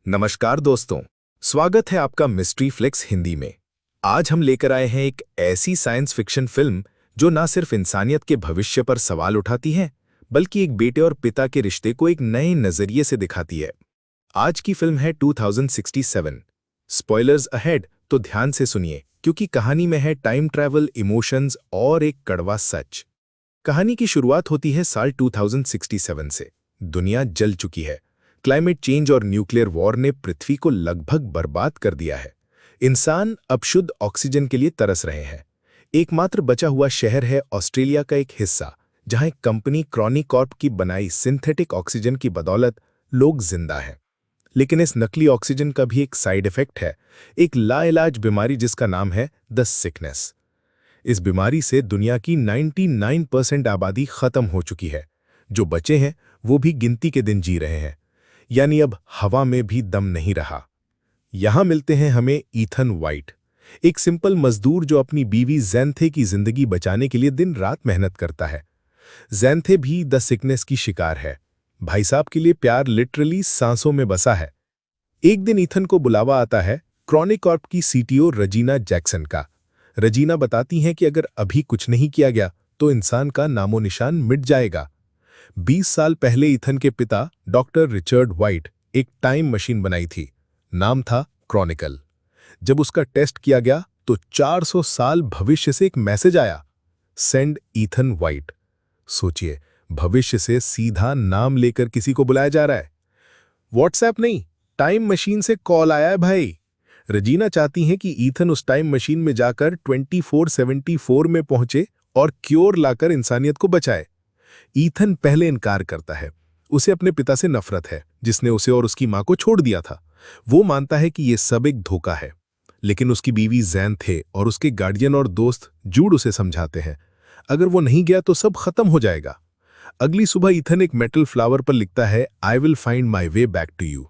नमस्कार दोस्तों, स्वागत है आपका मिस्ट्री फ्लिक्स हिंदी में। आज हम लेकर आए हैं एक ऐसी साइंस फिक्शन फिल्म जो ना सिर्फ इंसानियत के भविष्य पर सवाल उठाती है, बल्कि एक बेटे और पिता के रिश्ते को एक नए नजरिए से दिखाती है। आज की फिल्म है 2067। स्पॉयलर्स अहेड, तो ध्यान से सुनिए क्योंकि कहानी में है टाइम ट्रैवल, इमोशंस और एक कड़वा सच। कहानी की शुरुआत होती है साल 2067 से। दुनिया जल चुकी है। क्लाइमेट चेंज और न्यूक्लियर वॉर ने पृथ्वी को लगभग बर्बाद कर दिया है। इंसान अब शुद्ध ऑक्सीजन के लिए तरस रहे हैं। एकमात्र बचा हुआ शहर है ऑस्ट्रेलिया का एक हिस्सा, जहां एक कंपनी क्रॉनिकॉर्प की बनाई सिंथेटिक ऑक्सीजन की बदौलत लोग जिंदा हैं। लेकिन इस नकली ऑक्सीजन का भी एक साइड इफेक्ट है, एक लाइलाज बीमारी जिसका नाम है द सिकनेस। इस बीमारी से दुनिया की 99% आबादी खत्म हो चुकी है। जो बचे हैं वो भी गिनती के दिन जी रहे हैं, यानी अब हवा में भी दम नहीं रहा। यहां मिलते हैं हमें ईथन वाइट, एक सिंपल मजदूर जो अपनी बीवी ज़ैंथे की जिंदगी बचाने के लिए दिन रात मेहनत करता है। ज़ैंथे भी द सिकनेस की शिकार है। भाई साहब के लिए प्यार लिटरली सांसों में बसा है। एक दिन ईथन को बुलावा आता है क्रॉनिकॉर्प की सीटीओ रजीना जैक्सन का। रजीना बताती हैं कि अगर अभी कुछ नहीं किया गया तो इंसान का नामो निशान मिट जाएगा। 20 साल पहले ईथन के पिता डॉक्टर रिचर्ड वाइट एक टाइम मशीन बनाई थी। नाम था क्रॉनिकल। जब उसका टेस्ट किया गया तो 400 साल भविष्य से एक मैसेज आया, सेंड ईथन वाइट। सोचिए, भविष्य से सीधा नाम लेकर किसी को बुलाया जा रहा है। व्हाट्सएप नहीं, टाइम मशीन से कॉल आया है भाई। रजीना चाहती हैं कि ईथन उस टाइम मशीन में जाकर 2474 में पहुंचे और क्योर लाकर इंसानियत को बचाए। ईथन पहले इनकार करता है। उसे अपने पिता से नफरत है, जिसने उसे और उसकी मां को छोड़ दिया था। वो मानता है कि यह सब एक धोखा है। लेकिन उसकी बीवी ज़ैंथे और उसके गार्डियन और दोस्त जूड उसे समझाते हैं, अगर वो नहीं गया तो सब खत्म हो जाएगा। अगली सुबह ईथन एक मेटल फ्लावर पर लिखता है, I will find my way back to you,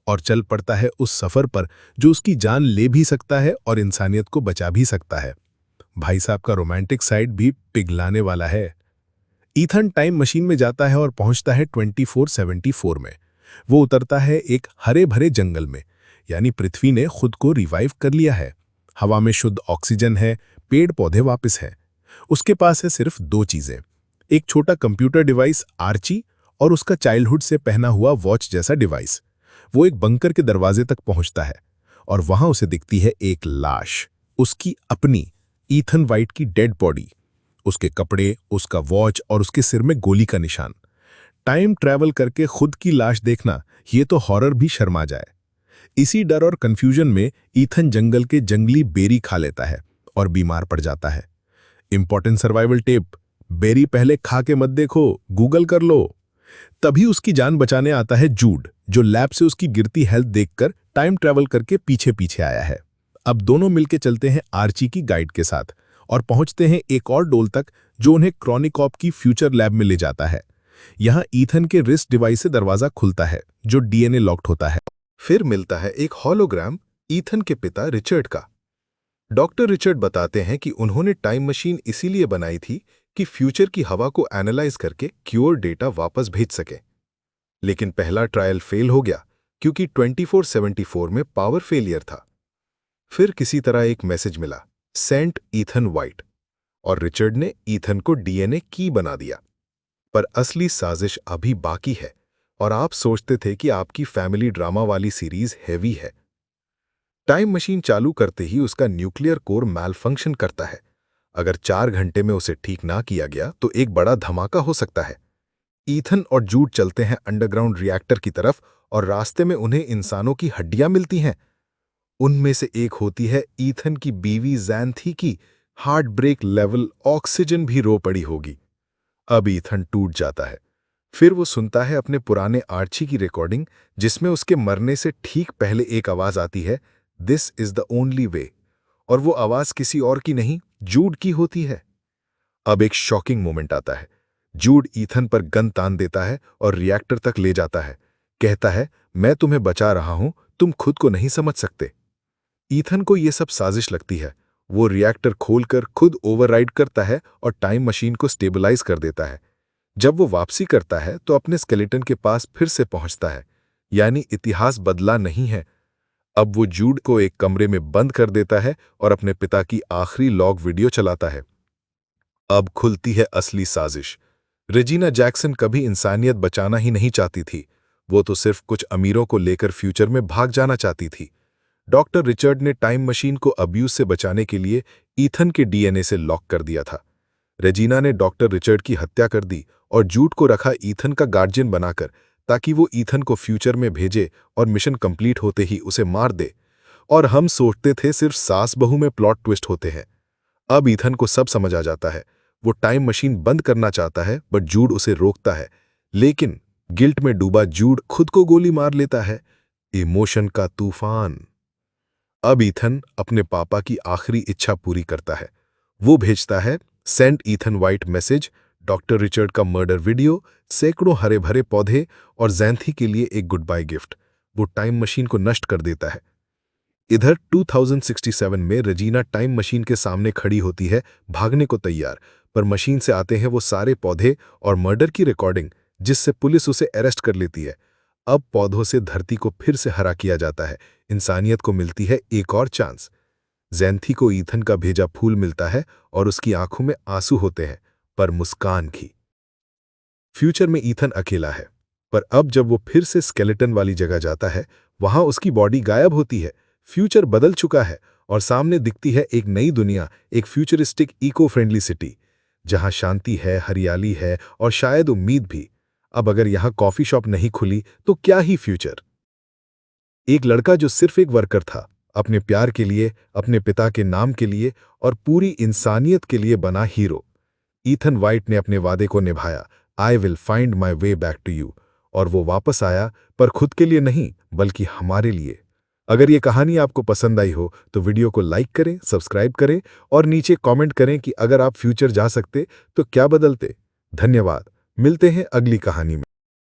और चल पड़ता है उस सफर पर जो उसकी जान ले भी सकता है और इंसानियत को बचा भी सकता है। भाई साहब का रोमांटिक साइड भी पिघलाने वाला है। ईथन टाइम मशीन में जाता है और पहुंचता है 2474 में। वो उतरता है एक हरे भरे जंगल में, यानी पृथ्वी ने खुद को रिवाइव कर लिया है। हवा में शुद्ध ऑक्सीजन है, पेड़ पौधे वापस हैं। उसके पास है सिर्फ दो चीजें, एक छोटा कंप्यूटर डिवाइस आर्ची और उसका चाइल्डहुड से पहना हुआ वॉच जैसा डिवाइस। वो एक बंकर के दरवाजे तक पहुंचता है और वहां उसे दिखती है एक लाश, उसकी अपनी, ईथन वाइट की डेड बॉडी। उसके कपड़े, उसका वॉच और उसके सिर में गोली का निशान। टाइम ट्रैवल करके खुद की लाश देखना, ये तो हॉरर भी शर्मा जाए। इसी डर और कंफ्यूजन में ईथन जंगल के जंगली बेरी खा लेता है और बीमार पड़ जाता है। इंपॉर्टेंट सर्वाइवल टिप, बेरी पहले खा के मत देखो, गूगल कर लो। तभी उसकी जान बचाने आता है जूड, जो लैब से उसकी गिरती हेल्थ देखकर टाइम ट्रैवल करके पीछे पीछे आया है। अब दोनों मिलकर चलते हैं आर्ची की गाइड के साथ और पहुंचते हैं एक और डोल तक, जो उन्हें क्रॉनिकॉर्प की फ्यूचर लैब में ले जाता है। यहां ईथन के रिस्ट डिवाइस से दरवाजा खुलता है, जो डीएनए लॉक्ड होता है। फिर मिलता है एक हॉलोग्राम ईथन के पिता रिचर्ड का। डॉक्टर रिचर्ड बताते हैं कि उन्होंने टाइम मशीन इसीलिए बनाई थी कि फ्यूचर की हवा को एनालाइज करके क्योर डेटा वापस भेज सके। लेकिन पहला ट्रायल फेल हो गया क्योंकि 2474 में पावर फेलियर था। फिर किसी तरह एक मैसेज मिला, सेंट ईथन वाइट, और रिचर्ड ने ईथन को डीएनए की बना दिया। पर असली साजिश अभी बाकी है और आप सोचते थे कि आपकी फैमिली ड्रामा वाली सीरीज हैवी है। टाइम मशीन चालू करते ही उसका न्यूक्लियर कोर मैलफंक्शन करता है। अगर 4 घंटे में उसे ठीक ना किया गया तो एक बड़ा धमाका हो सकता है। ईथन और जूड चलते हैं अंडरग्राउंड रिएक्टर की तरफ और रास्ते में उन्हें इंसानों की हड्डियां मिलती हैं। उनमें से एक होती है ईथन की बीवी ज़ैंथी की। हार्ट ब्रेक लेवल ऑक्सीजन भी रो पड़ी होगी। अब ईथन टूट जाता है। फिर वो सुनता है अपने पुराने आर्ची की रिकॉर्डिंग, जिसमें उसके मरने से ठीक पहले एक आवाज आती है, this is the only way. और वो आवाज किसी और की नहीं, जूड की होती है। अब एक शॉकिंग मोमेंट आता है। जूड ईथन पर गन तान देता है और रिएक्टर तक ले जाता है। कहता है, मैं तुम्हें बचा रहा हूं, तुम खुद को नहीं समझ सकते। ईथन को यह सब साजिश लगती है। वो रिएक्टर खोलकर खुद ओवरराइड करता है और टाइम मशीन को स्टेबलाइज कर देता है। जब वो वापसी करता है तो अपने स्केलेटन के पास फिर से पहुंचता है। यानी इतिहास बदला नहीं है। अब वो जूड को एक कमरे में बंद कर देता है और अपने पिता की आखिरी लॉग वीडियो चलाता है। अब खुलती है असली साजिश। रेजिना जैक्सन कभी इंसानियत बचाना ही नहीं चाहती थी, वो तो सिर्फ कुछ अमीरों को लेकर फ्यूचर में भाग जाना चाहती थी। डॉक्टर रिचर्ड ने टाइम मशीन को अब्यूज से बचाने के लिए ईथन के डीएनए से लॉक कर दिया था। रेजिना ने डॉक्टर रिचर्ड की हत्या कर दी और जूड को रखा ईथन का गार्जियन बनाकर, ताकि वो ईथन को फ्यूचर में भेजे और मिशन कंप्लीट होते ही उसे मार दे। और हम सोचते थे सिर्फ सास बहू में प्लॉट ट्विस्ट होते हैं। अब ईथन को सब समझ आ जाता है। वो टाइम मशीन बंद करना चाहता है, बट जूड उसे रोकता है। लेकिन गिल्ट में डूबा जूड खुद को गोली मार लेता है। इमोशन का तूफान। अब ईथन अपने पापा की आखिरी इच्छा पूरी करता है। वो भेजता है sent Ethan white message, doctor Richard का मर्डर वीडियो, सैकड़ों हरे भरे पौधे और जैंथी के लिए एक गुड बाय गिफ्ट। वो टाइम मशीन को नष्ट कर देता है। इधर 2067 में रेजिना टाइम मशीन के सामने खड़ी होती है, भागने को तैयार, पर मशीन से आते हैं वो सारे पौधे और मर्डर की रिकॉर्डिंग, जिससे पुलिस उसे अरेस्ट कर लेती है। अब पौधों से धरती को फिर से हरा किया जाता है। इंसानियत को मिलती है एक और चांस। जैंथी को ईथन का भेजा फूल मिलता है और उसकी आंखों में आंसू होते हैं, पर मुस्कान की। फ्यूचर में ईथन अकेला है, पर अब जब वो फिर से स्केलेटन वाली जगह जाता है, वहां उसकी बॉडी गायब होती है। फ्यूचर बदल चुका है और सामने दिखती है एक नई दुनिया, एक फ्यूचरिस्टिक इको फ्रेंडली सिटी, जहां शांति है, हरियाली है और शायद उम्मीद भी। अब अगर यहां कॉफी शॉप नहीं खुली तो क्या ही फ्यूचर। एक लड़का जो सिर्फ एक वर्कर था, अपने प्यार के लिए, अपने पिता के नाम के लिए और पूरी इंसानियत के लिए बना हीरो। ईथन वाइट ने अपने वादे को निभाया, I will find my way back to you. और वो वापस आया, पर खुद के लिए नहीं, बल्कि हमारे लिए। अगर ये कहानी आपको पसंद आई हो तो वीडियो को लाइक करें, सब्सक्राइब करें और नीचे कमेंट करें कि अगर आप फ्यूचर जा सकते तो क्या बदलते। धन्यवाद। मिलते हैं अगली कहानी में।